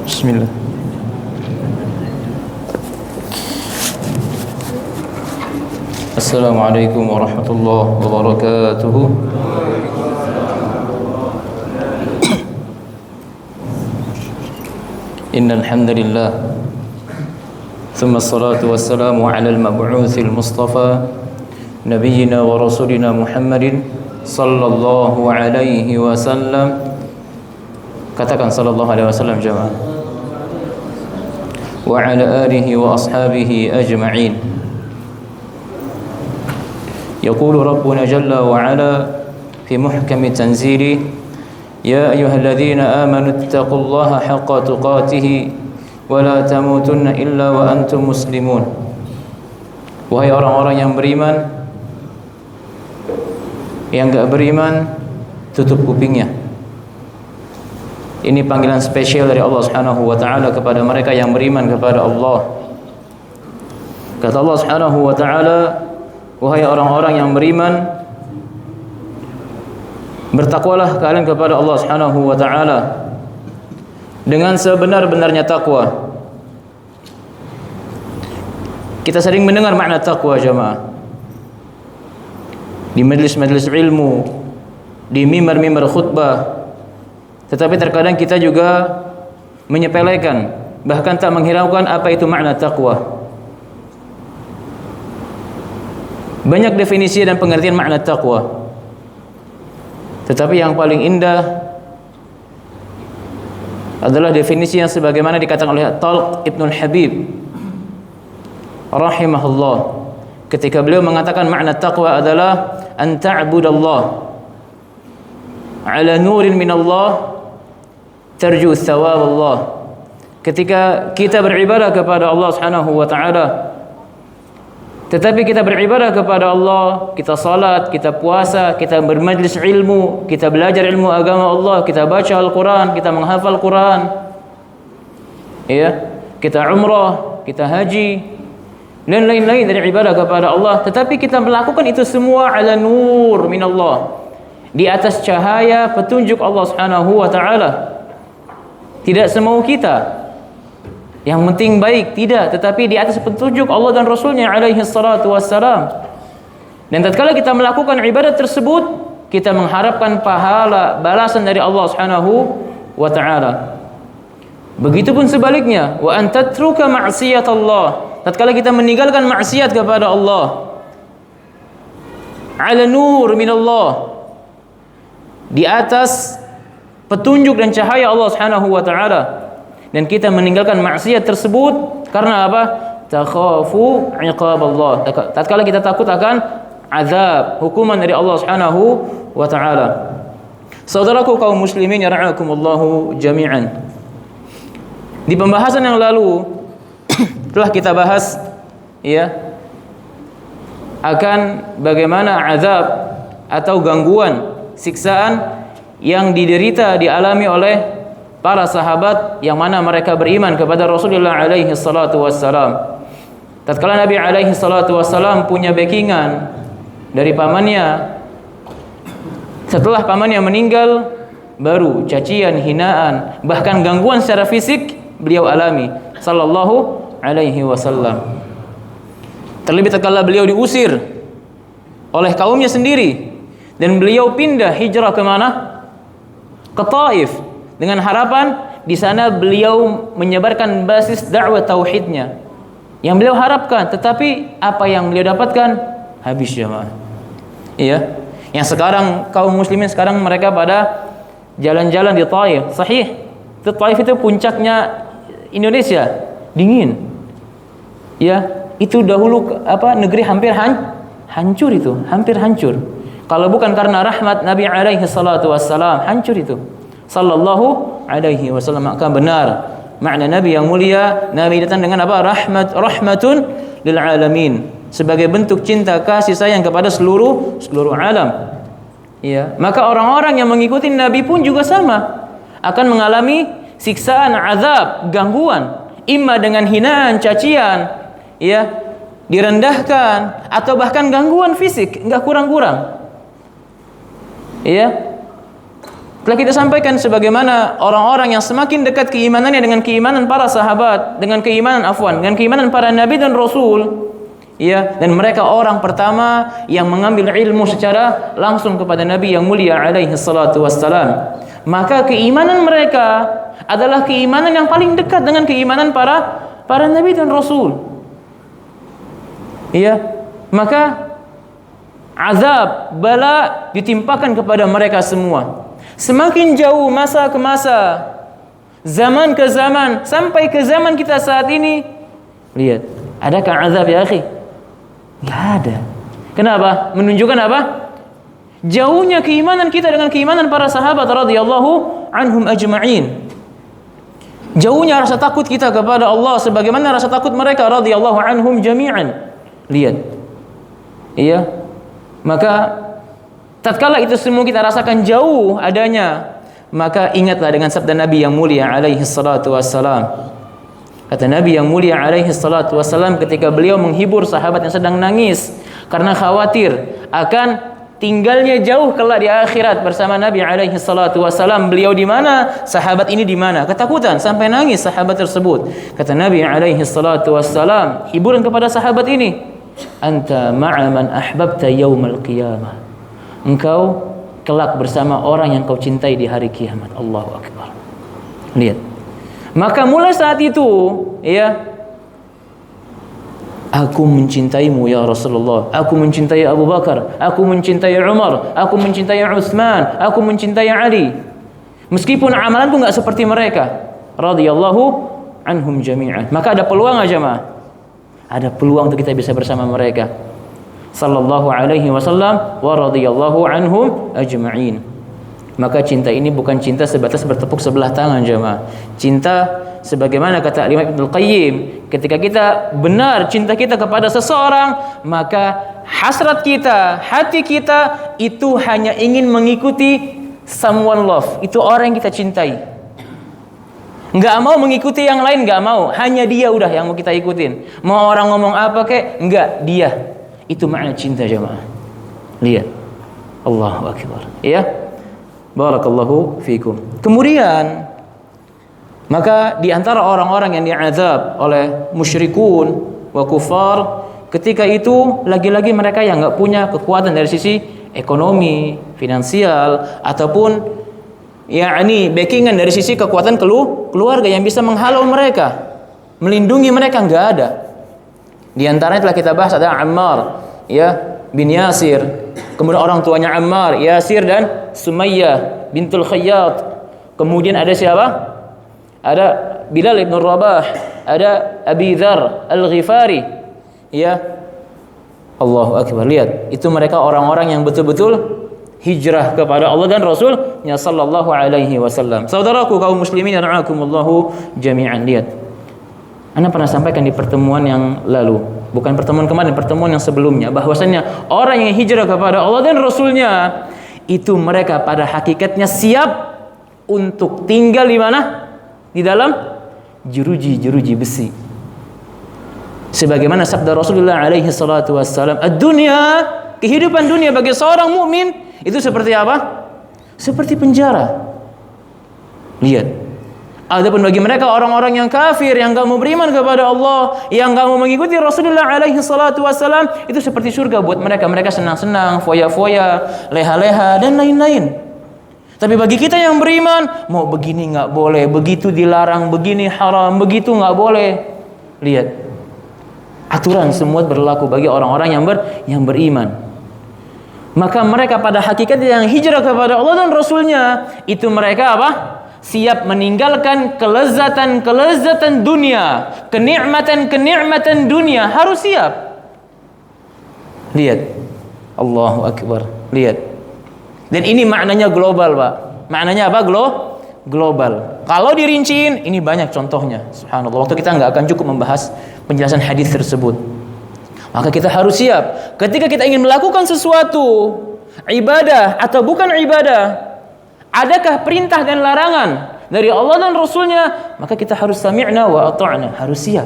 Bismillah. Assalamualaikum warahmatullahi wabarakatuh. Innal hamdalillah. Thumma assalatu wassalamu ala al-mab'utsil mustafa nabiyyina wa rasulina Muhammadin sallallahu alaihi wasallam. Katakan sallallahu alaihi wasallam jamaah. Wa ala alihi wa ashabihi ajma'in. Yaqulu Rabbuna jalla wa ala fi muhkami tanzili, ya ayyuhalladzina amanu ittaqullaha haqqa tuqatih wa la tamutunna illa wa antum muslimun. Wahai orang-orang yang beriman, yang enggak beriman tutup kupingnya. Ini panggilan spesial dari Allah Subhanahu wa taala kepada mereka yang beriman kepada Allah. Kata Allah Subhanahu wa taala, wahai orang-orang yang beriman, bertakwalah kalian kepada Allah Subhanahu wa taala dengan sebenar-benarnya takwa. Kita sering mendengar makna takwa jemaah. Di majlis-majlis ilmu, di mimbar-mimbar khutbah. Tetapi terkadang kita juga menyepelekan, bahkan tak menghiraukan apa itu makna takwa. Banyak definisi dan pengertian makna takwa. Tetapi yang paling indah adalah definisi yang sebagaimana dikatakan oleh Talq Ibnul Habib rahimahullah, ketika beliau mengatakan makna takwa adalah an ta'budallah ala nurin minallah tarju thawab Allah. Ketika kita beribadah kepada Allah Subhanahu wa taala, tetapi kita beribadah kepada Allah, kita salat, kita puasa, kita bermajlis ilmu, kita belajar ilmu agama Allah, kita baca Al-Quran, kita menghafal Quran, ya, kita umrah, kita haji, dan lain-lain dari ibadah kepada Allah. Tetapi kita melakukan itu semua ala nur minallah, di atas cahaya petunjuk Allah Subhanahu wa taala. Tidak semau kita, yang penting baik, tidak, tetapi di atas petunjuk Allah dan Rasulnya alaihi salatu wassalam. Dan tatkala kita melakukan ibadat tersebut, kita mengharapkan pahala balasan dari Allah Subhanahu wa taala. Begitupun sebaliknya, wa an tatruka ma'siyat Allah. Tatkala kita meninggalkan maksiat kepada Allah, ala nur minallah, di atas petunjuk dan cahaya Allah Subhanahu wa taala, dan kita meninggalkan maksiat tersebut karena apa? Takhafu iqab Allah. Tatkala kita takut akan azab, hukuman dari Allah Subhanahu wa taala. Saudaraku kaum muslimin ya ra'akumullahu jami'an. Di pembahasan yang lalu telah kita bahas ya akan bagaimana azab atau gangguan, siksaan yang diderita, dialami oleh para sahabat yang mana mereka beriman kepada Rasulullah alaihi salatu wassalam. Tatkala Nabi alaihi salatu wassalam punya backingan dari pamannya, setelah pamannya meninggal, baru cacian, hinaan, bahkan gangguan secara fisik beliau alami sallallahu alaihi wasallam. Terlebih tatkala beliau diusir oleh kaumnya sendiri dan beliau pindah hijrah ke mana? Ke Taif, dengan harapan di sana beliau menyebarkan basis dakwah tauhidnya yang beliau harapkan. Tetapi apa yang beliau dapatkan? Habis jemaah. Iya. Yang sekarang kaum muslimin sekarang mereka pada jalan-jalan di Taif. Sahih. Di Taif itu puncaknya Indonesia, dingin. Ya, itu dahulu negeri hampir hancur itu, hampir hancur. Kalau bukan karena rahmat Nabi alaihi salatu wassalam, hancur itu. Sallallahu alaihi wasallam. Maka benar makna Nabi yang mulia, Nabi datang dengan apa? Rahmatun lil alamin, sebagai bentuk cinta kasih sayang kepada seluruh alam. Ya, maka orang-orang yang mengikuti Nabi pun juga sama, akan mengalami siksaan, azab, gangguan, imma dengan hinaan, cacian, ya, direndahkan, atau bahkan gangguan fisik, enggak kurang-kurang. Ya. Telah kita sampaikan sebagaimana orang-orang yang semakin dekat keimanannya dengan keimanan para sahabat, dengan keimanan para nabi dan rasul, ya, dan mereka orang pertama yang mengambil ilmu secara langsung kepada Nabi yang mulia alaihi salatu wassalam. Maka keimanan mereka adalah keimanan yang paling dekat dengan keimanan para nabi dan rasul. Ya, maka azab, bala ditimpakan kepada mereka semua. Semakin jauh masa ke masa, zaman ke zaman, sampai ke zaman kita saat ini, lihat, adakah azab ya akhi? Enggak ada. Kenapa? Menunjukkan apa? Jauhnya keimanan kita dengan keimanan para sahabat radhiyallahu anhum ajma'in. Jauhnya rasa takut kita kepada Allah sebagaimana rasa takut mereka radhiyallahu anhum jami'an. Lihat. Iya. Maka tatkala itu semua kita rasakan jauh adanya, maka ingatlah dengan sabda Nabi yang mulia alaihi salatu wassalam. Kata Nabi yang mulia alaihi salatu wassalam ketika beliau menghibur sahabat yang sedang nangis karena khawatir akan tinggalnya jauh kelak di akhirat bersama Nabi alaihi salatu wassalam. Beliau di mana? Sahabat ini di mana? Ketakutan sampai nangis sahabat tersebut. Kata Nabi alaihi salatu wassalam, hiburan kepada sahabat ini, anta ma'a man ahbabta yaumal qiyamah. Engkau kelak bersama orang yang kau cintai di hari kiamat. Allahu akbar. Lihat. Maka mulai saat itu, ya, aku mencintaimu ya Rasulullah, aku mencintai Abu Bakar, aku mencintai Umar, aku mencintai Utsman, aku mencintai Ali. Meskipun amalanku enggak seperti mereka, radhiyallahu anhum jami'an. Maka ada peluang aja, jemaah. Ada peluang untuk kita bisa bersama mereka. Sallallahu alaihi wasallam wa radhiyallahu anhum ajma'in. Maka cinta ini bukan cinta sebatas bertepuk sebelah tangan, jemaah. Cinta sebagaimana kata Imam Ibnu Qayyim, ketika kita benar cinta kita kepada seseorang, maka hasrat kita, hati kita itu hanya ingin mengikuti someone love. Itu orang yang kita cintai. Enggak mau mengikuti yang lain, enggak mau. Hanya dia udah yang mau kita ikutin. Mau orang ngomong apa kek, enggak, dia. Itu makna cinta, jemaah. Lihat. Allahu akbar. Ya. Barakallahu fikum. Kemudian maka di antara orang-orang yang diazab oleh musyrikun wa kufar ketika itu lagi-lagi mereka yang enggak punya kekuatan dari sisi ekonomi, finansial ataupun yakni backingan dari sisi kekuatan keluarga yang bisa menghalau mereka, melindungi mereka, enggak ada. Di antaranya telah kita bahas ada Ammar, ya, bin Yasir. Kemudian orang tuanya Ammar, Yasir dan Sumayyah bintul Khayyat. Kemudian ada siapa? Ada Bilal ibn Rabah, ada Abi Dzar Al-Ghifari. Ya. Allahu akbar. Lihat, itu mereka orang-orang yang betul-betul hijrah kepada Allah dan Rasul-Nya sallallahu alaihi wasallam. Saudaraku kaum muslimin rahimakumullahu jami'an, lihat. Anda pernah sampaikan di pertemuan yang lalu, bukan pertemuan kemarin, pertemuan yang sebelumnya, bahwasanya orang yang hijrah kepada Allah dan Rasul-Nya itu mereka pada hakikatnya siap untuk tinggal di mana? Di dalam jeruji-jeruji besi. Sebagaimana sabda Rasulullah alaihi salatu wassalam, "Ad-dunya", kehidupan dunia bagi seorang mukmin itu seperti apa? Seperti penjara. Lihat. Adapun bagi mereka orang-orang yang kafir, yang enggak mau beriman kepada Allah, yang enggak mau mengikuti Rasulullah alaihi salatu wassalam, itu seperti surga buat mereka. Mereka senang-senang, foya-foya, leha-leha dan lain-lain. Tapi bagi kita yang beriman, mau begini enggak boleh, begitu dilarang, begini haram, begitu enggak boleh. Lihat. Aturan semua berlaku bagi orang-orang yang beriman. Maka mereka pada hakikatnya yang hijrah kepada Allah dan Rasul-Nya, itu mereka apa? Siap meninggalkan kelezatan dunia, kenikmatan dunia, harus siap. Lihat. Allahu akbar. Lihat. Dan ini maknanya global, Pak. Maknanya apa? Global. Kalau dirinciin, ini banyak contohnya. Subhanallah. Waktu kita nggak akan cukup membahas penjelasan hadis tersebut. Maka kita harus siap. Ketika kita ingin melakukan sesuatu, ibadah atau bukan ibadah, adakah perintah dan larangan dari Allah dan Rasul-Nya, maka kita harus sami'na wa ata'na, harus siap.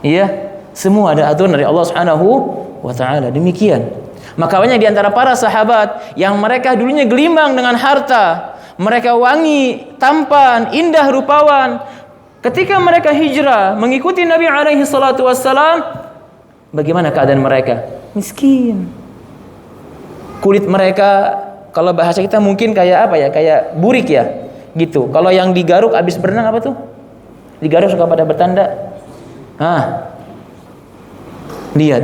Iya, semua ada aturan dari Allah Subhanahu wa taala. Demikian. Maka banyak di antara para sahabat yang mereka dulunya gelimbang dengan harta, mereka wangi, tampan, indah rupawan. Ketika mereka hijrah mengikuti Nabi alaihi salatu wassalam, bagaimana keadaan mereka? Miskin. Kulit mereka, kalau bahasa kita mungkin kayak apa ya? Kayak burik ya, gitu. Kalau yang digaruk habis berenang apa tuh? Digaruk suka pada bertanda. Lihat,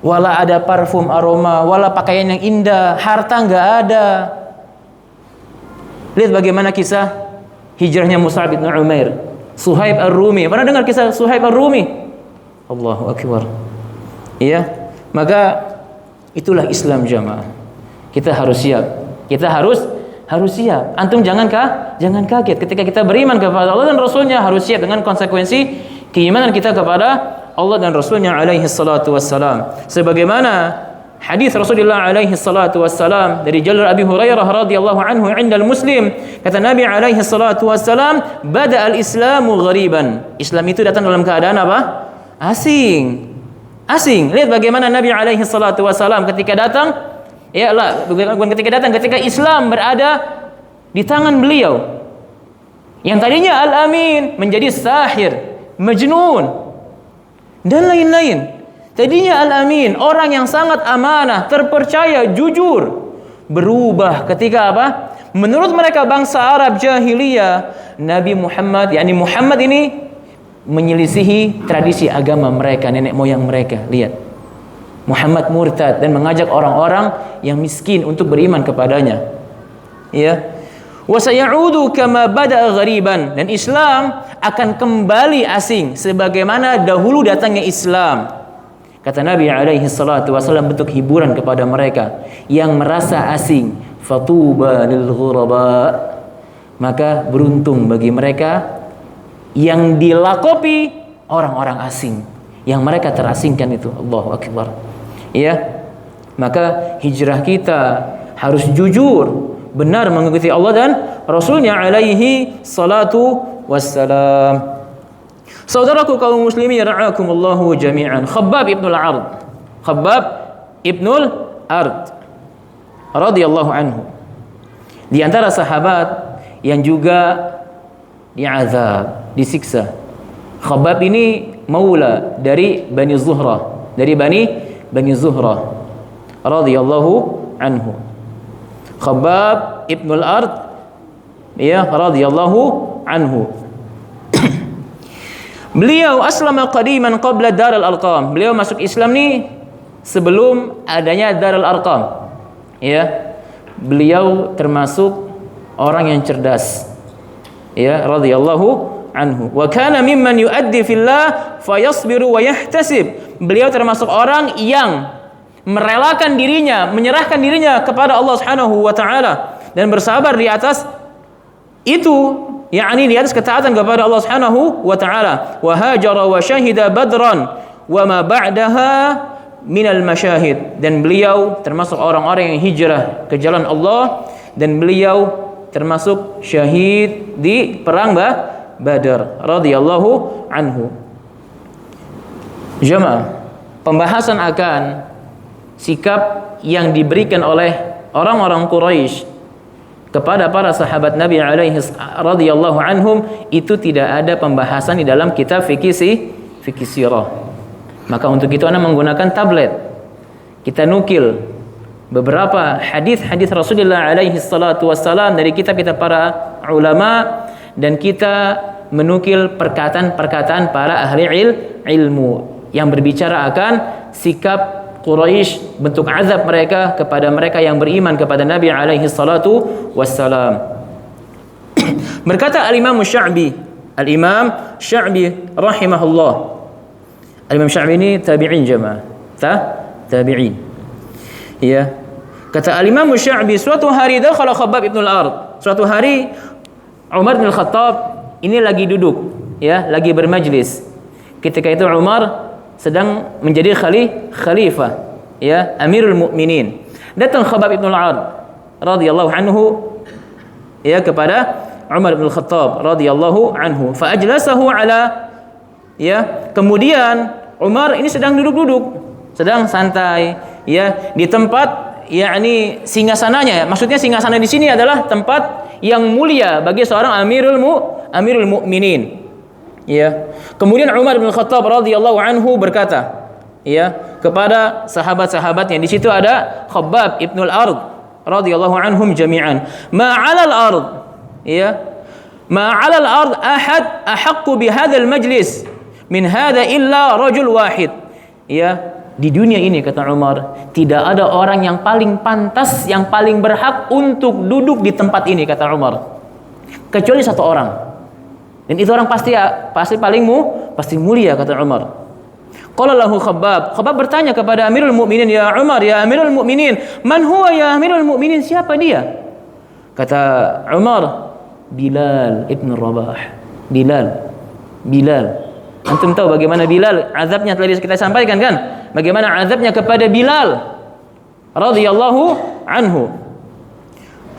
wala ada parfum aroma, wala pakaian yang indah, harta nggak ada. Lihat bagaimana kisah hijrahnya Mus'ab bin Umair, Suhaib Ar-Rumi. Pernah dengar kisah Suhaib Ar-Rumi? Allahu Akbar. Iya, maka itulah Islam jamaah. Kita harus siap. Kita harus siap. Antum jangan kaget ketika kita beriman kepada Allah dan Rasulnya, harus siap dengan konsekuensi keimanan kita kepada Allah dan Rasulnya alaihi salatu wassalam. Sebagaimana hadis Rasulullah alaihi salatu wassalam dari jalur Abi Hurairah radhiyallahu anhu indal Muslim, kata Nabi alaihi salatu wassalam, bada al-islamu ghariban. Islam itu datang dalam keadaan apa? Asing. Lihat bagaimana Nabi alaihi salatu wassalam ketika datang, bukan ketika datang, ketika Islam berada di tangan beliau. Yang tadinya Al-Amin menjadi sahir, majnun, dan lain-lain. Tadinya Al-Amin, orang yang sangat amanah, terpercaya, jujur, berubah ketika apa? Menurut mereka bangsa Arab jahiliyah, Nabi Muhammad, yakni Muhammad ini menyelisihi tradisi agama mereka, nenek moyang mereka. Lihat, Muhammad murtad dan mengajak orang-orang yang miskin untuk beriman kepadanya. Ya. Wa sayaudu kama bada'a ghariban, dan Islam akan kembali asing sebagaimana dahulu datangnya Islam. Kata Nabi alaihi salatu wasallam bentuk hiburan kepada mereka yang merasa asing. Fatuba lil ghuraba, maka beruntung bagi mereka yang dilakopi orang-orang asing, yang mereka terasingkan itu. Allahu Akbar. Ya. Maka hijrah kita harus jujur, benar mengikuti Allah dan Rasulnya alaihi salatu wassalam. Saudaraku kaum muslimin ra'akumullahu jami'an, Khabbab ibnul Ard radhiyallahu anhu, di antara sahabat yang juga diazab, disiksa. Khabbab ini maula dari Bani Zuhrah radhiyallahu anhu. Khabbab ibnul Ard radhiyallahu anhu. Beliau aslama qadiman qabla Darul Arqam. Beliau masuk Islam nih sebelum adanya Darul Arqam. Ya. Beliau termasuk orang yang cerdas. Ya, radhiyallahu anhu. Wa kana mimman yuaddi fillah fayasbiru wa yahtasib. Beliau termasuk orang yang merelakan dirinya, menyerahkan dirinya kepada Allah Subhanahu wa taala dan bersabar di atas itu, yakni di atas ketaatan kepada Allah Subhanahu wa taala. Wa hajara wa syahida badran wa ma ba'daha minal masyahid, dan beliau termasuk orang-orang yang hijrah ke jalan Allah, dan beliau termasuk syahid di perang Badar radhiyallahu anhu. Jamaah, pembahasan akan sikap yang diberikan oleh orang-orang Quraisy kepada para sahabat Nabi alaihi radhiyallahu anhum itu tidak ada pembahasan di dalam kitab fikih sirah. Maka untuk itu Anda menggunakan tablet. Kita nukil beberapa hadis-hadis Rasulullah alaihi salatu wassalam dari kitab-kitab para ulama, dan kita menukil perkataan-perkataan para ahli ilmu yang berbicara akan sikap Quraisy, bentuk azab mereka kepada mereka yang beriman kepada Nabi alaihi salatu wassalam. Berkata Al-Imam Sya'bi rahimahullah. Al-Imam Sya'bi ini tabi'in jamaah. Tabi'in. Ya. Kata Al-Imam Sya'bi, suatu hari dakhala Khabbab ibn al-Ard. Suatu hari Umar bin Khattab ini lagi duduk, ya, lagi bermajlis. Ketika itu Umar sedang menjadi khalifah, ya, Amirul Mukminin. Datang Khabbab ibn al-Ard radhiyallahu anhu, ya, kepada Umar bin Khattab radhiyallahu anhu. Fa ajlasahu ala, ya, kemudian Umar ini sedang duduk-duduk, sedang santai, ya, di tempat, yakni singgasananya. Maksudnya singgasana di sini adalah tempat yang mulia bagi seorang Amirul Mukminin. Ya. Kemudian Umar bin Khattab radhiyallahu anhu berkata, ya, kepada sahabat-sahabatnya, di situ ada Khabbab ibnul Ard radhiyallahu anhum jami'an, ma 'alal ard, ya, ma 'alal ard ahad ahaqqu bi hadzal majlis min hadza illa rajul wahid. Ya, di dunia ini kata Umar, tidak ada orang yang paling pantas, yang paling berhak untuk duduk di tempat ini kata Umar, kecuali satu orang. Dan itu orang pasti pasti mulia kata Umar. Qala lahu Khabbab bertanya kepada Amirul Mukminin, ya Umar, ya Amirul Mukminin, man huwa ya Amirul Mukminin, siapa dia? Kata Umar, Bilal ibn Rabah. Bilal. Antum tahu bagaimana Bilal azabnya, tadi kita sampaikan kan? Bagaimana azabnya kepada Bilal radhiyallahu anhu.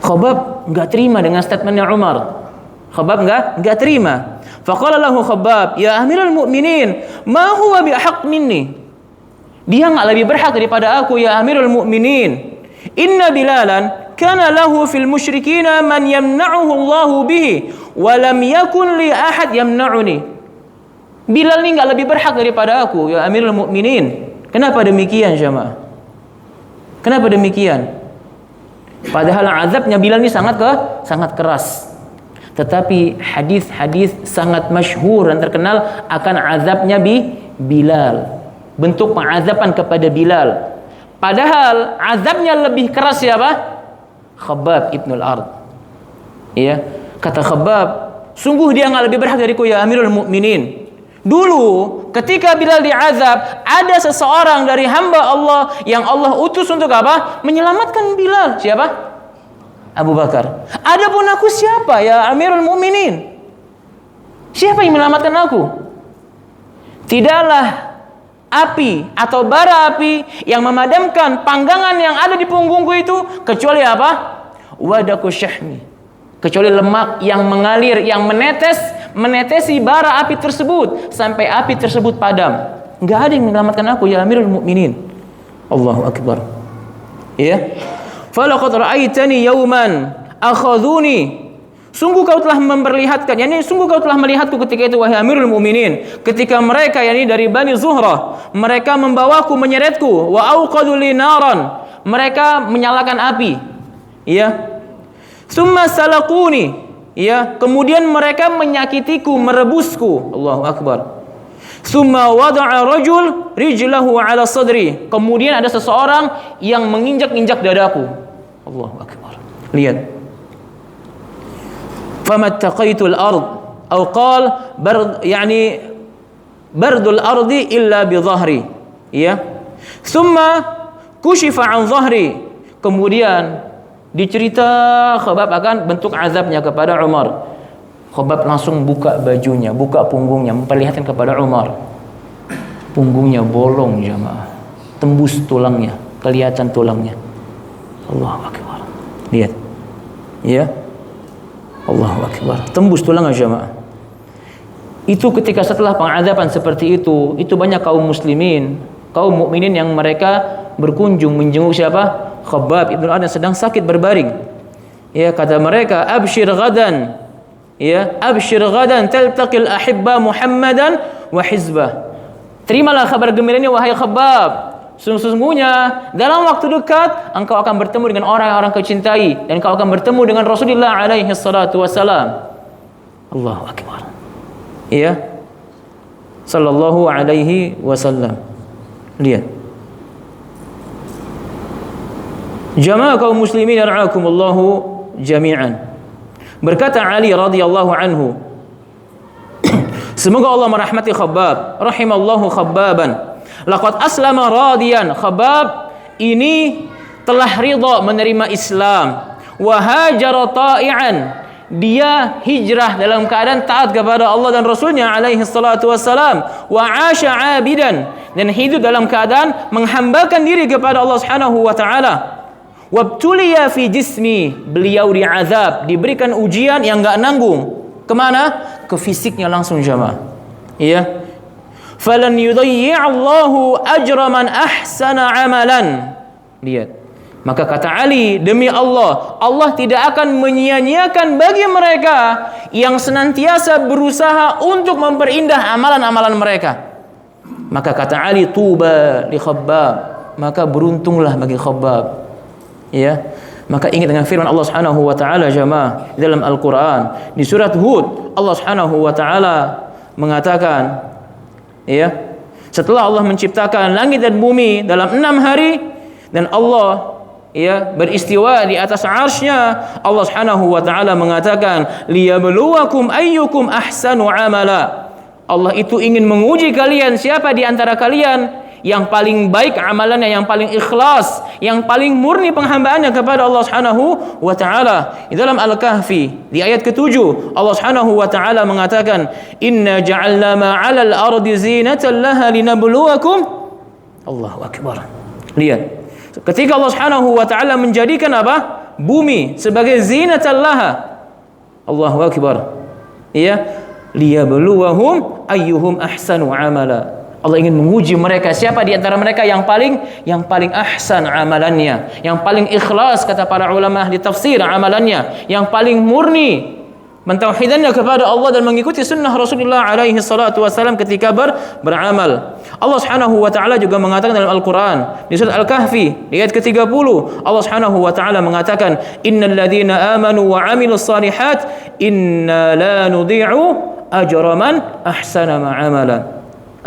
Khabbab enggak terima dengan statementnya Umar. Khabbab enggak terima. Faqala lahu Khabbab, ya Amirul Mukminin, ma huwa bi ahq minni? Dia enggak lebih berhak daripada aku ya Amirul Mukminin. Inna Bilalan kana lahu fil musyrikina man yamna'uhu Allahu bihi wa lam yakun li ahad yamna'uni. Bilal ini enggak lebih berhak daripada aku ya Amirul Mukminin. Kenapa demikian jemaah? Kenapa demikian? Padahal azabnya Bilal ini sangat keras. Tetapi hadis-hadis sangat masyhur dan terkenal akan azabnya Bilal. Bentuk pengazaban kepada Bilal. Padahal azabnya lebih keras siapa? Khabbab ibnul Ard. Ya, kata Khabbab, sungguh dia enggak lebih berhak dariku ya Amirul Mukminin. Dulu ketika Bilal diazab, ada seseorang dari hamba Allah yang Allah utus untuk apa? Menyelamatkan Bilal. Siapa? Abu Bakar. Adapun aku siapa ya Amirul Mukminin? Siapa yang menyelamatkan aku? Tidaklah api atau bara api yang memadamkan panggangan yang ada di punggungku itu kecuali apa? Wadaku syahmi. Kecuali lemak yang mengalir, yang menetesi bara api tersebut sampai api tersebut padam. Enggak ada yang menyelamatkan aku ya Amirul Mukminin. Allahu akbar. Ya. Falaqad ra'aitani yawman akhadhuni. Sungguh kau telah memperlihatkan, sungguh kau telah melihatku ketika itu wahai Amirul Mukminin, ketika mereka dari Bani Zuhrah, mereka membawaku, menyeretku, wa auqadu li naran, mereka menyalakan api. Ya. Summa salaquni, ya, kemudian mereka menyakitiku, merebusku. Allahu akbar. Summa wada'a rajul rijlahu ala sadri, kemudian ada seseorang yang menginjak-injak dadaku. Allahu akbar. Lihat. Famattaqaitul ard atau qal bardul ardi illa bi dhahri. Ya. Summa kushifa an dhahri, kemudian dicerita Khabbab akan bentuk azabnya kepada Umar. Khabbab langsung buka bajunya, buka punggungnya, memperlihatkan kepada Umar. Punggungnya bolong jemaah, tembus tulangnya, kelihatan tulangnya. Allahu akbar. Lihat. Ya. Allahu akbar. Tembus tulangnya jemaah. Itu ketika setelah pengazaban seperti itu banyak kaum muslimin, kaum mukminin yang mereka berkunjung menjenguk siapa? Khabbab ibn Ard sedang sakit berbaring. Ya, kata mereka, abshir ghadan. Ya, abshir ghadan taltaqil ahibba Muhammadan wa hizbah. Terimalah kabar gembira ini wahai Khabbab. Sesungguhnya dalam waktu dekat engkau akan bertemu dengan orang-orang kau cintai dan engkau akan bertemu dengan Rasulullah alaihi salatu wasalam. Allahu akbar. Ya. Sallallahu alaihi wasallam. Lihat. Jamaah kaum muslimin yar'akumullahu jami'an. Berkata Ali radhiyallahu anhu, semoga Allah merahmati Khabbab, rahimallahu Khabbaban. Laqad aslama radiyan. Khabbab ini telah ridha menerima Islam. Wa hajara ta'ian. Dia hijrah dalam keadaan taat kepada Allah dan Rasulnya alaihi salatu wassalam. Wa 'asha 'abidan, dan hidup dalam keadaan menghambakan diri kepada Allah Subhanahu wa taala. Wabtuliya fi jismi, beliau diazab, diberikan ujian yang enggak nanggung. Kemana? Ke fisiknya langsung jamaah. Iya. Falan yudayyi'allahu ajra man ahsana amalan. Lihat. Maka kata Ali, demi Allah, Allah tidak akan menyia-nyiakan bagi mereka yang senantiasa berusaha untuk memperindah amalan-amalan mereka. Maka kata Ali, tuba li Khabbab, maka beruntunglah bagi Khabbab. Ya. Maka ingat dengan firman Allah Subhanahu wa taala jamaah dalam Al-Qur'an di surat Hud, Allah Subhanahu wa taala mengatakan, ya, setelah Allah menciptakan langit dan bumi dalam 6 hari dan Allah, ya, beristiwa di atas arsy-Nya, Allah Subhanahu wa taala mengatakan, liyabluwakum ayyukum ahsanu amala. Allah itu ingin menguji kalian, siapa di antara kalian yang paling baik amalannya, yang paling ikhlas, yang paling murni penghambaannya kepada Allah Subhanahu wa taala. Di dalam Al-Kahfi di ayat ke-7, Allah Subhanahu wa taala mengatakan, "Inna ja'alna ma 'alal ardi zinatan laha linabluwakum." Allahu akbar. Lihat. Ketika Allah Subhanahu wa taala menjadikan apa? Bumi sebagai zinatan laha. Allahu akbar. Ya, liyabluwahum ayyuhum ahsanu amala. Allah ingin menguji mereka, siapa di antara mereka yang paling ahsan amalannya, yang paling ikhlas, kata para ulama di tafsir, amalannya, yang paling murni mentauhidannya kepada Allah dan mengikuti sunnah Rasulullah alaihi salatu wasallam ketika beramal. Allah Subhanahu wa taala juga mengatakan dalam Al-Qur'an di surat Al-Kahfi di ayat ke-30, Allah Subhanahu wa taala mengatakan, innal ladzina amanu wa 'amilus shalihat inna la nudhi'u ajra man ahsana ma'amala.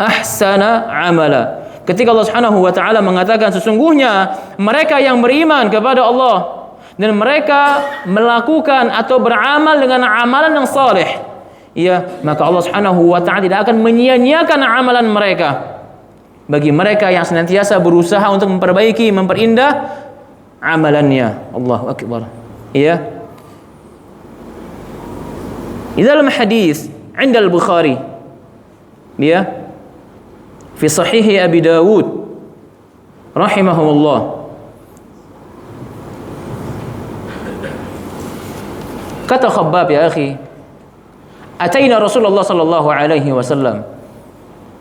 Ahsana amala. Ketika Allah Subhanahu wa taala mengatakan sesungguhnya mereka yang beriman kepada Allah dan mereka melakukan atau beramal dengan amalan yang saleh, ya, maka Allah Subhanahu wa taala tidak akan menyia-nyiakan amalan mereka bagi mereka yang senantiasa berusaha untuk memperbaiki, memperindah amalannya. Allahu akbar. Ya. Di dalam hadis 'inda al-Bukhari, ya, fi sahih Abi Dawud rahimahullah, kata Khabbab, ya akhi, ataina Rasulullah sallallahu alaihi wasallam,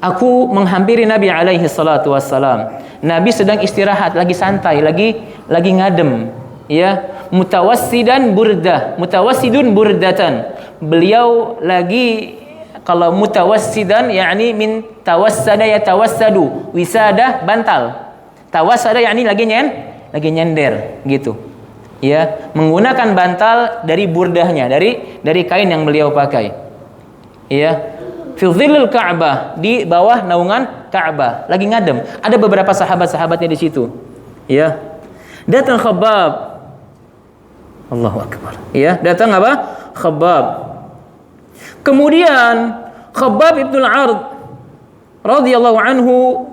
aku menghampiri Nabi alaihi salatu wassalam. Nabi sedang istirahat, lagi santai, lagi ngadem, ya, mutawassidun burdatan. Beliau lagi, kalau mutawassidan yakni min tawassada yatawassadu, wisada bantal, tawassada yakni lagi nyender gitu, ya, menggunakan bantal dari burdahnya, dari kain yang beliau pakai, ya, fi dhillil Ka'bah, di bawah naungan Ka'bah, lagi ngadem. Ada beberapa sahabat-sahabatnya di situ, ya. Datang Khabbab, Allahu akbar, ya, datang apa? Khabbab. Kemudian Khabbab ibn al-Ard radhiyallahu anhu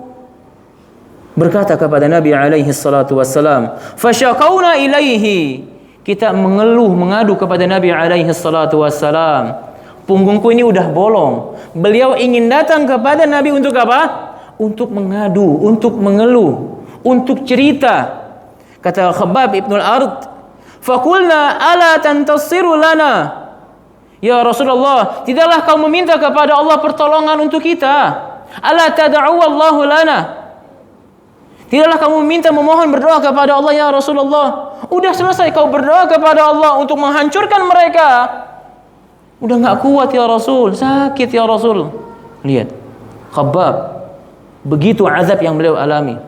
berkata kepada Nabi alaihi salatu wassalam, fasyaqauna ilaihi, kita mengeluh, mengadu kepada Nabi alaihi salatu wassalam, punggungku ini udah bolong. Beliau ingin datang kepada Nabi untuk apa? Untuk mengadu, untuk mengeluh, untuk cerita. Kata Khabbab ibn al-Ard, faqulna ala tantasiru lana, ya Rasulullah, tidaklah kau meminta kepada Allah pertolongan untuk kita? Ala tad'u Allahu lana, tidaklah kamu memohon berdoa kepada Allah ya Rasulullah? Udah selesai kau berdoa kepada Allah untuk menghancurkan mereka, udah enggak kuat ya Rasul, sakit ya Rasul. Lihat Khabbab, begitu azab yang beliau alami.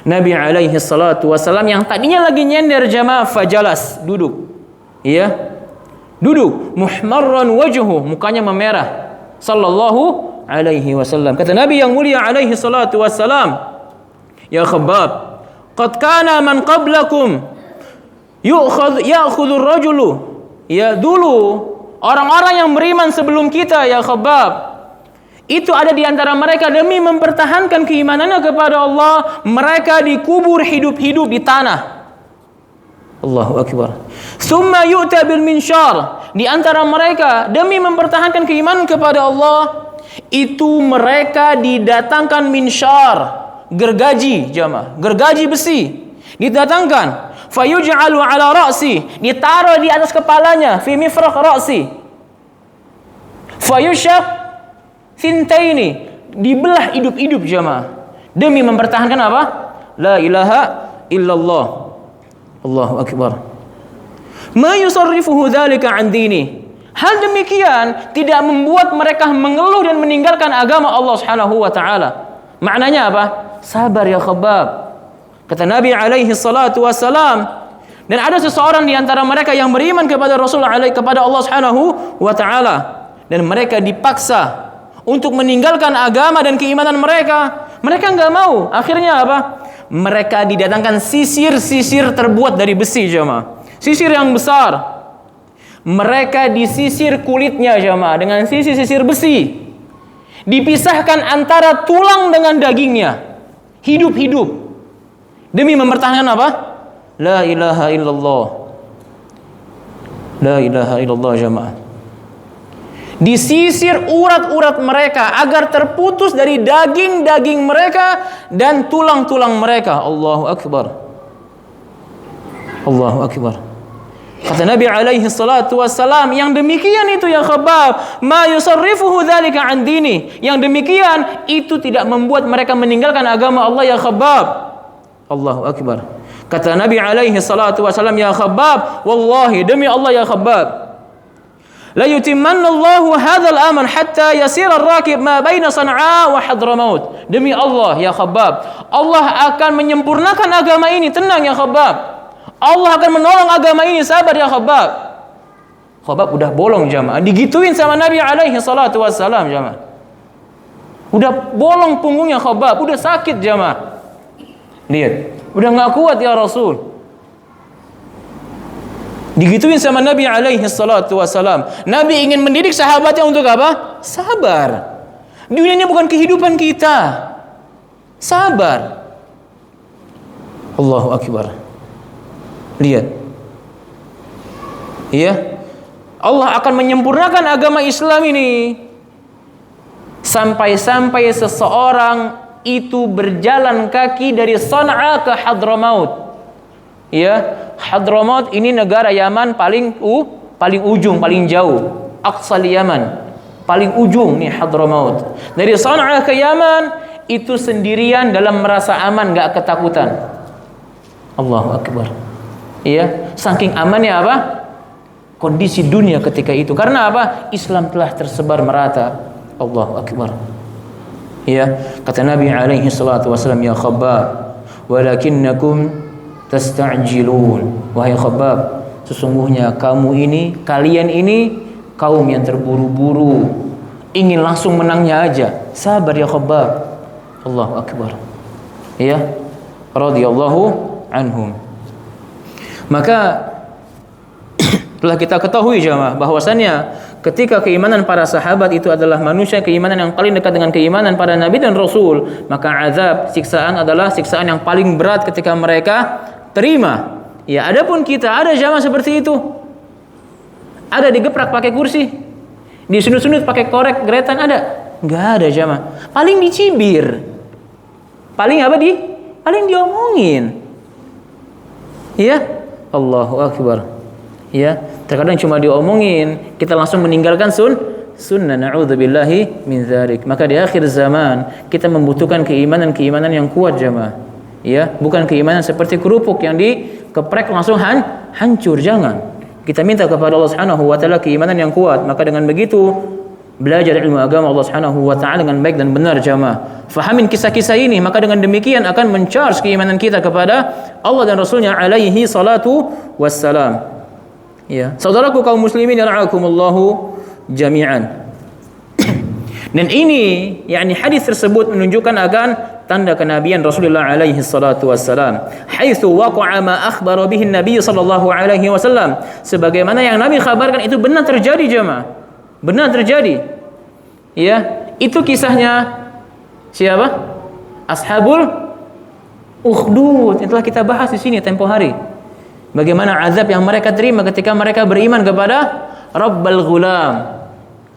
Nabi alaihi salatu wasallam yang tadinya lagi nyender jamaah, fajalas, duduk, ya, duduk, muhmarran wajhu, mukanya memerah, sallallahu alaihi wasallam. Kata Nabi yang mulia alaihi salatu wasallam, ya Khabbab, qad kana man qablakum ya'khudhu ar-rajulu, ya, dulu orang-orang yang beriman sebelum kita, ya Khabbab, itu ada di antara mereka demi mempertahankan keimanannya kepada Allah, mereka dikubur hidup-hidup di tanah. Allahu akbar. Summa yu'ta bil minsyar, di antara mereka demi mempertahankan keimanan kepada Allah, itu mereka didatangkan minsyar, gergaji jamaah, gergaji besi didatangkan, fayuj'alu ala ra'si, ditaruh di atas kepalanya, fi mifraq ra'si, fayushaq thintaini, dibelah hidup-hidup jamaah, demi mempertahankan apa? La ilaha illallah. Allahu akbar. Ma yusarrifuhu dzalika an dini. Hal demikian tidak membuat mereka mengeluh dan meninggalkan agama Allah Subhanahu wa taala. Maknanya apa? Sabar ya Khabbab. Kata Nabi alaihi salatu wassalam, dan ada seseorang di antara mereka yang beriman kepada kepada Allah Subhanahu wa taala, dan mereka dipaksa untuk meninggalkan agama dan keimanan mereka. Mereka enggak mau. Akhirnya apa? Mereka didatangkan sisir-sisir terbuat dari besi, jemaah. Sisir yang besar. Mereka disisir kulitnya, jemaah, dengan sisir-sisir besi. Dipisahkan antara tulang dengan dagingnya. Hidup-hidup. Demi mempertahankan apa? La ilaha illallah. La ilaha illallah, jemaah. Disisir urat-urat mereka agar terputus dari daging-daging mereka dan tulang-tulang mereka. Allahu akbar. Allahu akbar. Kata Nabi alaihi salatu wassalam, yang demikian itu ya Khabbab, ma yusarrifuhu dzalika an dini. Yang demikian itu tidak membuat mereka meninggalkan agama Allah ya Khabbab. Allahu akbar. Kata Nabi alaihi salatu wassalam, ya Khabbab, wallahi demi Allah ya Khabbab, la yutimmanna Allahu hadzal amr hatta yasira ar-rakib ma baina Sana'a wa Hadramaut. Demi Allah ya Khabbab, Allah akan menyempurnakan agama ini. Tenang ya Khabbab, Allah akan menolong agama ini. Sabar ya Khabbab. Khabbab udah bolong, jamaah, digituin sama Nabi alaihi salatu wassalam, jamaah. Udah bolong punggungnya Khabbab, udah sakit, jamaah. Lihat, udah enggak kuat ya Rasul. Digituin sama Nabi alaihi salatu wassalam. Nabi ingin mendidik sahabatnya untuk apa? Sabar. Dunia ini bukan kehidupan kita. Sabar. Allahu akbar. Lihat. Iya. Allah akan menyempurnakan agama Islam ini sampai-sampai seseorang itu berjalan kaki dari Sana'a ke Hadramaut. Ya, Hadramaut ini negara Yaman paling ujung, paling jauh. Aqsal Yaman, paling ujung nih Hadramaut. Dari Sana'a ke Yaman itu sendirian dalam merasa aman, enggak ketakutan. Allahu akbar. Iya, saking amannya apa? Kondisi dunia ketika itu. Karena apa? Islam telah tersebar merata. Allahu akbar. Iya, kata Nabi alaihi salatu wasallam, ya Khabbab, walakinnakum tasta'jilun. Wahai Khabbab, sesungguhnya kalian ini kaum yang terburu-buru, ingin langsung menangnya aja. Sabar ya Khabbab. Allahu akbar. Ya, radhiyallahu anhum. Maka telah kita ketahui jemaah bahwasannya ketika keimanan para sahabat itu adalah manusia keimanan yang paling dekat dengan keimanan para nabi dan rasul, maka azab, siksaan adalah siksaan yang paling berat ketika mereka terima. Ya, adapun kita ada jamaah seperti itu. Ada digeprak pakai kursi, disunut-sunut pakai korek geretan, ada? Enggak ada jamaah. Paling dicibir. Paling apa paling diomongin. Ya, Allahu akbar. Ya, terkadang cuma diomongin, kita langsung meninggalkan sunnah. Na'udzubillahi min dzalik. Maka di akhir zaman kita membutuhkan keimanan yang kuat jamaah. Ya, bukan keimanan seperti kerupuk yang dikeprek langsung hancur, jangan. Kita minta kepada Allah Subhanahu wa taala keimanan yang kuat. Maka dengan begitu belajar ilmu agama Allah Subhanahu wa taala dengan baik dan benar jamaah. Fahamin kisah-kisah ini, maka dengan demikian akan men-charge keimanan kita kepada Allah dan Rasulnya alaihi salatu wassalam. Ya, saudaraku kaum muslimin yara'akumullahu jami'an. Dan ini hadis tersebut menunjukkan akan tanda kenabian Rasulullah alaihi salatu wassalam. Haitsu waqa'a ma akhbara bihi Nabi sallallahu alaihi wasallam. Sebagaimana yang Nabi kabarkan itu benar terjadi jemaah. Benar terjadi. Ya, itu kisahnya siapa? Ashabul Ukhdud. Yang telah kita bahas di sini tempo hari. Bagaimana azab yang mereka terima ketika mereka beriman kepada Rabbal Ghulam.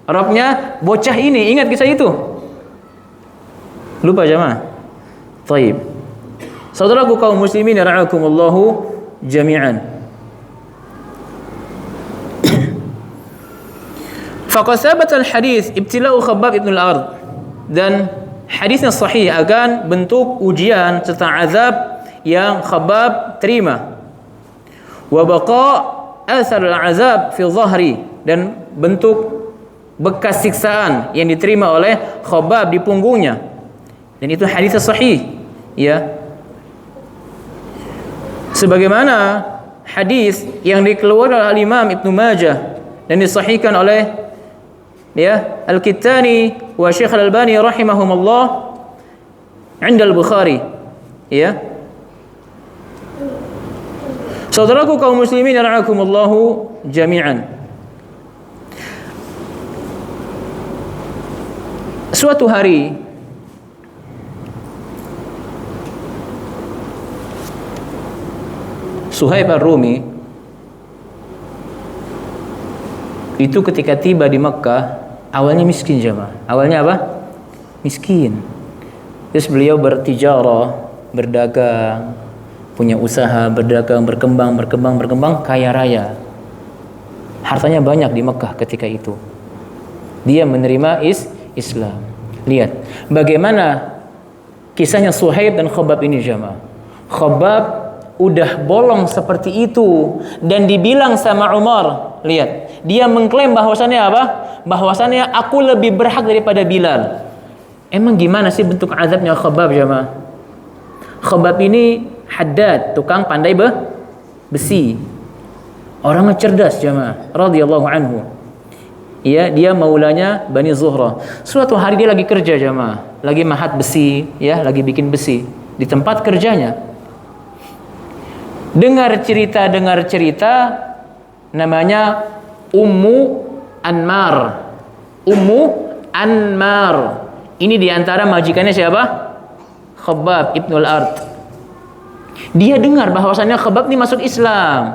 Rabbnya bocah ini. Ingat kisah itu? Lupa jemaah? Taib. Saudaraku kaum muslimin yara'akumullahu jami'an. Faqad sabata al-hadis ibtila'u Khabbab ibn al-Ard. Dan hadisnya sahih akan bentuk ujian serta azab yang Khabbab terima. wa baqa athar al-azab fi dhahri, dan bentuk bekas siksaan yang diterima oleh Khabbab di punggungnya. Dan itu hadis sahih, ya. Sebagaimana hadis yang dikeluarkan oleh Imam Ibnu Majah dan disahihkan oleh Al-Kittani wa Syekh Al-Albani rahimahumullah 'inda Al-Bukhari, ya. Saudaraku kaum muslimin rahimakumullahu jami'an. Suatu hari Suhaib Ar-Rumi itu ketika tiba di Mekkah, awalnya miskin jemaah. Awalnya apa? Miskin. Terus beliau bertijarah, berdagang, punya usaha, berdagang, berkembang, kaya raya. Hartanya banyak di Mekkah ketika itu. Dia menerima Islam. Lihat bagaimana kisahnya Suhaib dan Khabbab ini jemaah. Khabbab udah bolong seperti itu dan dibilang sama Umar, lihat, dia mengklaim bahwasannya apa? Bahwasannya aku lebih berhak daripada Bilal. Emang gimana sih bentuk azabnya Khabbab jemaah? Khabbab ini haddad, tukang pandai besi. Orangnya cerdas jemaah, radhiyallahu anhu. Ya, dia maulanya Bani Zuhra. Suatu hari dia lagi kerja jemaah, lagi mahat besi, ya, lagi bikin besi di tempat kerjanya. Dengar cerita namanya Ummu Anmar. Ummu Anmar. Ini diantara majikannya siapa? Khabbab Ibnul Ard. Dia dengar bahwasannya Khabbab ini masuk Islam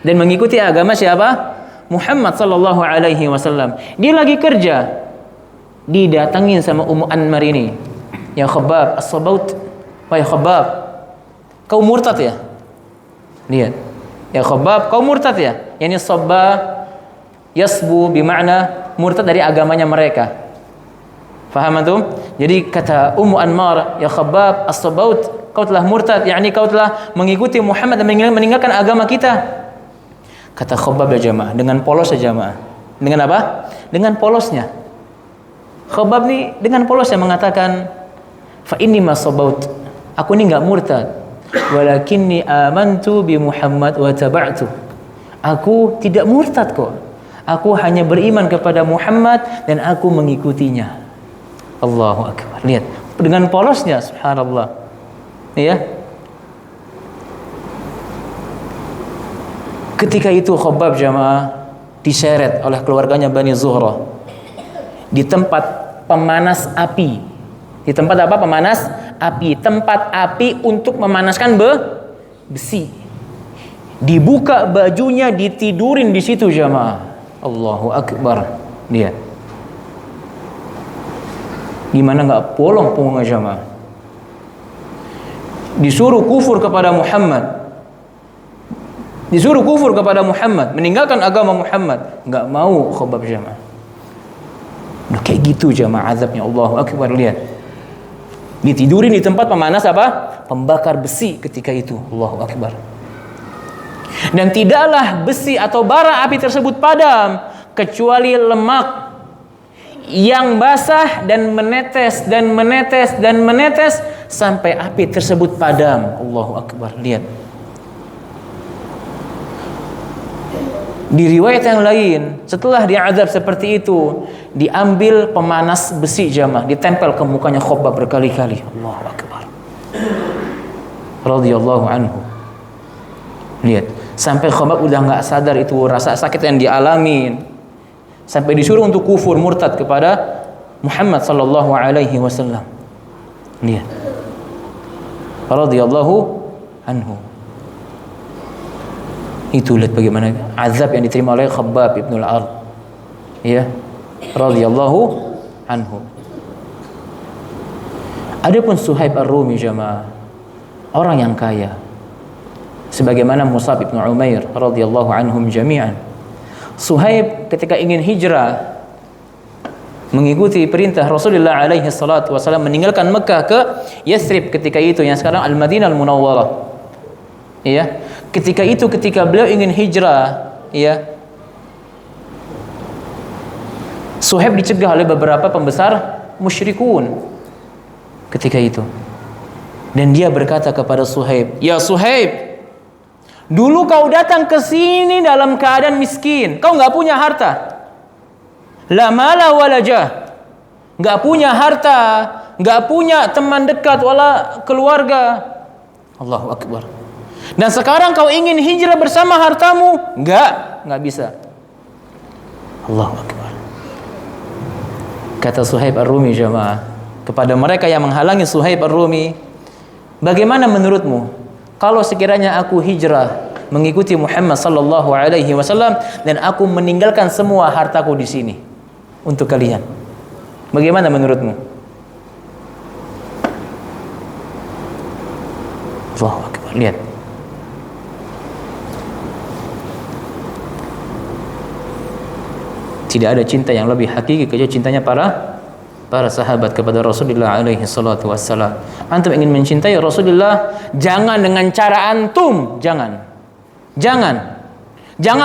dan mengikuti agama siapa? Muhammad sallallahu alaihi wasallam. Dia lagi kerja, didatangin sama Ummu Anmar ini. Ya Khabbab, as-sabaut. Wahai Khabbab, kau murtad ya? Lihat. Ya Khabbab, kau murtad ya? Yani sabba yasbu bermakna murtad dari agamanya mereka. Faham antum? Jadi kata Ummu Anmar, ya Khabbab, as-sabaut, kau telah murtad, yakni kau telah mengikuti Muhammad dan meninggalkan agama kita. Kata Khabbab ya jamaah, dengan polos saja jamaah. Dengan apa? Dengan polosnya. Khabbab ni dengan polosnya mengatakan, fa inni ma sabaut. Aku ni enggak murtad. Walakinni amantu bi Muhammad wa taba'tu. Aku tidak murtad kok. Aku hanya beriman kepada Muhammad dan aku mengikutinya. Allahu akbar. Lihat, dengan polosnya subhanallah. Ya. Ketika itu Khabbab jamaah diseret oleh keluarganya Bani Zuhra di tempat pemanas api. Di tempat apa? Pemanas api. Tempat api untuk memanaskan besi. Dibuka bajunya, ditidurin di situ jamaah. Allahu akbar. Lihat. Gimana enggak bolong punggungnya jamaah? Disuruh kufur kepada Muhammad. Disuruh kufur kepada Muhammad, meninggalkan agama Muhammad, enggak mau Khabbab jamaah. Udah kayak gitu jamaah azabnya. Allahu akbar. Lihat, ditidurin di tempat pemanas apa? Pembakar besi ketika itu. Allahu akbar. Dan tidaklah besi atau bara api tersebut padam kecuali lemak yang basah dan menetes dan menetes dan menetes sampai api tersebut padam. Allahu akbar. Lihat. Di riwayat yang lain, setelah diazab seperti itu, diambil pemanas besi jamaah, ditempel ke mukanya Khabbab berkali-kali. Allahu akbar. Radhiyallahu anhu. Lihat, sampai Khabbab udah enggak sadar itu rasa sakit yang dialamin. Sampai disuruh untuk kufur murtad kepada Muhammad sallallahu alaihi wasallam. Lihat. Radhiyallahu anhu. Itu lihat bagaimana azab yang diterima oleh Khabbab Ibnul Ard, ya, radhiyallahu anhu. Adapun Suhaib Ar-Rumi jamaah, orang yang kaya, sebagaimana Mus'ab bin Umair radhiyallahu anhum jami'an. Suhaib ketika ingin hijrah mengikuti perintah Rasulullah alaihi salatu wasallam meninggalkan Mekah ke Yathrib ketika itu yang sekarang Al-Madinah Al-Munawwarah. Ya, ketika beliau ingin hijrah, ya, Suhaib dicegah oleh beberapa pembesar musyrikun ketika itu. Dan dia berkata kepada Suhaib, "Ya Suhaib, dulu kau datang ke sini dalam keadaan miskin. Kau enggak punya harta. La mala wala jah. Enggak punya harta, enggak punya teman dekat wala keluarga." Allahu Akbar. Dan sekarang kau ingin hijrah bersama hartamu? Enggak bisa. Allahu Akbar. Kata Suhaib Ar-Rumi jemaah kepada mereka yang menghalangi Suhaib Ar-Rumi, "Bagaimana menurutmu kalau sekiranya aku hijrah mengikuti Muhammad sallallahu alaihi wasallam dan aku meninggalkan semua hartaku di sini untuk kalian? Bagaimana menurutmu?" Allahu Akbar. Lihat. Tidak ada cinta yang lebih hakiki kecuali cintanya para sahabat kepada Rasulullah alaihi salatu wassalam. Antum ingin mencintai Rasulullah, jangan dengan cara antum, jangan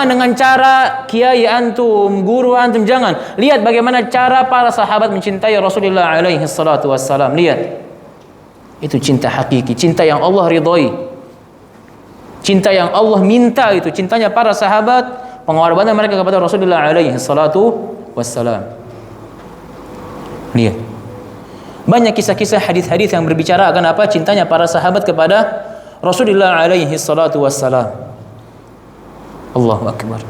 dengan cara kiai antum, guru antum, jangan. Lihat bagaimana cara para sahabat mencintai Rasulullah alaihi salatu wassalam. Lihat, itu cinta hakiki, cinta yang Allah ridhoi, cinta yang Allah minta, itu cintanya para sahabat, pengorbanan mereka kepada Rasulullah alaihi salatu wassalam. Lihat, banyak kisah-kisah, hadis-hadis yang berbicara akan apa? Cintanya para sahabat kepada Rasulullah alaihi salatu wassalam. Allahu Akbar.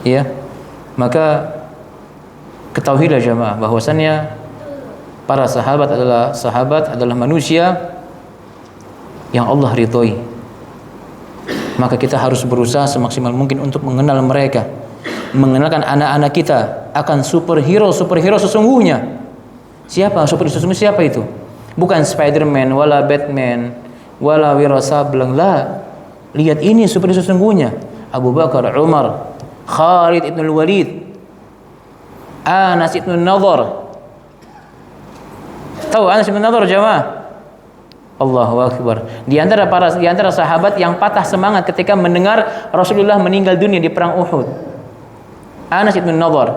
Ya, maka ketahuilah jemaah bahwasannya para sahabat adalah manusia yang Allah ridhoi. Maka kita harus berusaha semaksimal mungkin untuk mengenal mereka, mengenalkan anak-anak kita akan superhero sesungguhnya. Siapa superhero sesungguhnya? Siapa itu? Bukan Spiderman, wala Batman, wala Wira Sableng. La. Lihat, ini superhero sesungguhnya. Abu Bakar, Umar, Khalid ibn Walid, Anas ibn Nadhr. Tahu Anas ibn Nadhr jemaah? Allahu Akbar. Di antara sahabat yang patah semangat ketika mendengar Rasulullah meninggal dunia di perang Uhud. Anas ibn Nadhr,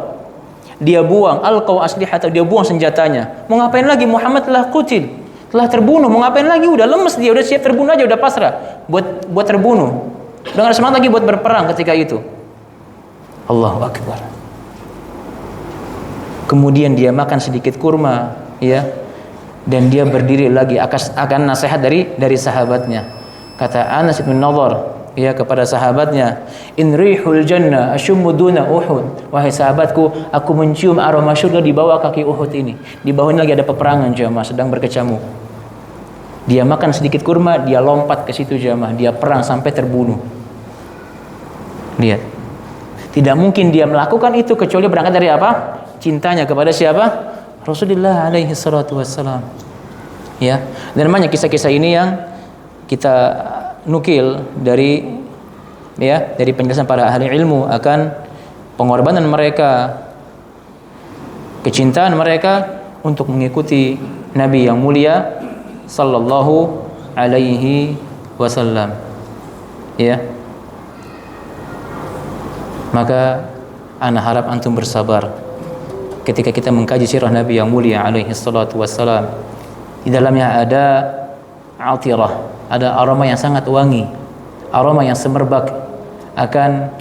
dia buang alqaw aslihata, dia buang senjatanya. Mau ngapain lagi? Muhammad telah terbunuh. Mau ngapain lagi? Udah lemes dia, udah siap terbunuh aja, udah pasrah buat terbunuh. Udah enggak ada semangat lagi buat berperang ketika itu. Allahu Akbar. Kemudian dia makan sedikit kurma, ya. Dan dia berdiri lagi akan nasihat dari sahabatnya. Kata Anas bin Nadhr, ya, kepada sahabatnya, "In rihul jannah asyummu duna Uhud." Wahai sahabatku, aku mencium aroma surga di bawah kaki Uhud ini. Di bawahnya lagi ada peperangan jamaah sedang berkecamuk. Dia makan sedikit kurma, dia lompat ke situ jamaah, dia perang sampai terbunuh. Lihat. Tidak mungkin dia melakukan itu kecuali berangkat dari apa? Cintanya kepada siapa? Rasulullah alaihi salatu wassalam. Ya, dan banyak kisah-kisah ini yang kita nukil dari penjelasan para ahli ilmu akan pengorbanan mereka, kecintaan mereka untuk mengikuti Nabi yang mulia sallallahu alaihi wasallam. Ya. Maka ana harap antum bersabar ketika kita mengkaji sirah Nabi yang mulia alaihi salatu wassalam. Di dalamnya ada atirah, ada aroma yang sangat wangi, aroma yang semerbak akan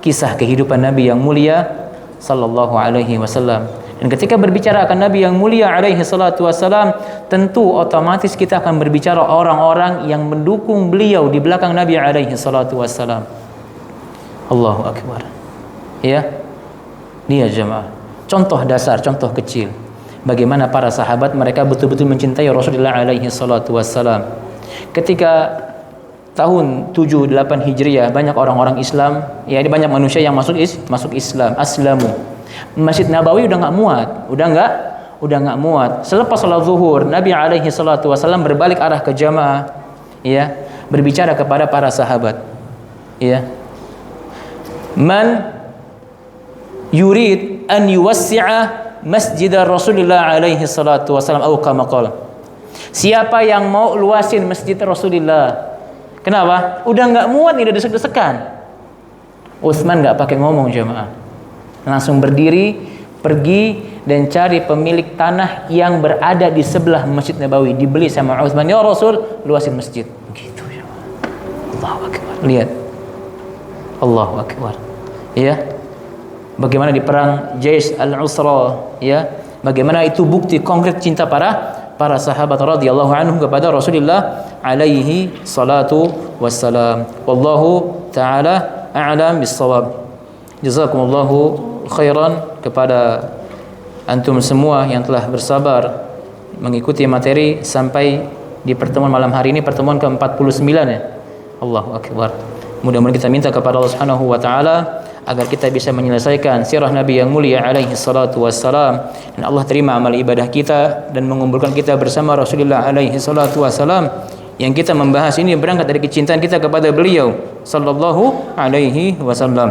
kisah kehidupan Nabi yang mulia sallallahu alaihi wasallam. Dan ketika berbicara akan Nabi yang mulia alaihi salatu wassalam, tentu otomatis kita akan berbicara orang-orang yang mendukung beliau di belakang Nabi alaihi salatu wassalam. Allahu Akbar. Ya. Dia jemaah, contoh dasar, contoh kecil bagaimana para sahabat mereka betul-betul mencintai Rasulullah alaihi salatu wassalam. Ketika tahun 78 Hijriah banyak orang-orang Islam, ya, banyak manusia yang masuk Islam, aslamu. Masjid Nabawi udah nggak muat. Selepas salat zuhur, Nabi alaihi salatu wassalam berbalik arah ke jamaah, ya, berbicara kepada para sahabat, ya. Man yurid an yuwassi'a masjid Rasulullah alaihi salatu wasallam atau kama qala. Siapa yang mau luasin masjid Rasulullah? Kenapa? Udah nggak muat nih, udah desek-desekan. Utsman nggak pakai ngomong jemaah, langsung berdiri, pergi dan cari pemilik tanah yang berada di sebelah Masjid Nabawi, dibeli sama Utsman. Ya Rasul, luasin masjid. Begitu jemaah. Allahu Akbar. Lihat, Allahu Akbar. Ya, bagaimana di perang Jais al-Usra, ya, bagaimana itu bukti konkret cinta para sahabat radhiyallahu anhum kepada Rasulullah alaihi salatu wassalam. Wallahu taala a'lam bis-shawab. Jazakumullahu khairan kepada antum semua yang telah bersabar mengikuti materi sampai di pertemuan malam hari ini, pertemuan ke-49 ya. Allahu akbar. Mudah-mudahan kita minta kepada Allah Subhanahu wa taala agar kita bisa menyelesaikan sirah Nabi yang mulia alaihi salatu wassalam, dan Allah terima amal ibadah kita dan mengumpulkan kita bersama Rasulullah alaihi salatu wassalam. Yang kita membahas ini berangkat dari kecintaan kita kepada beliau sallallahu alaihi wasallam.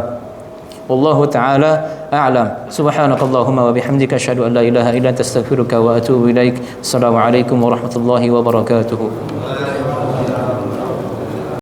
Wallahu taala a'lam. Subhanakallahumma wa bihamdika asyhadu an la ilaha illa anta astaghfiruka wa atubu ilaik. Assalamualaikum warahmatullahi wabarakatuh.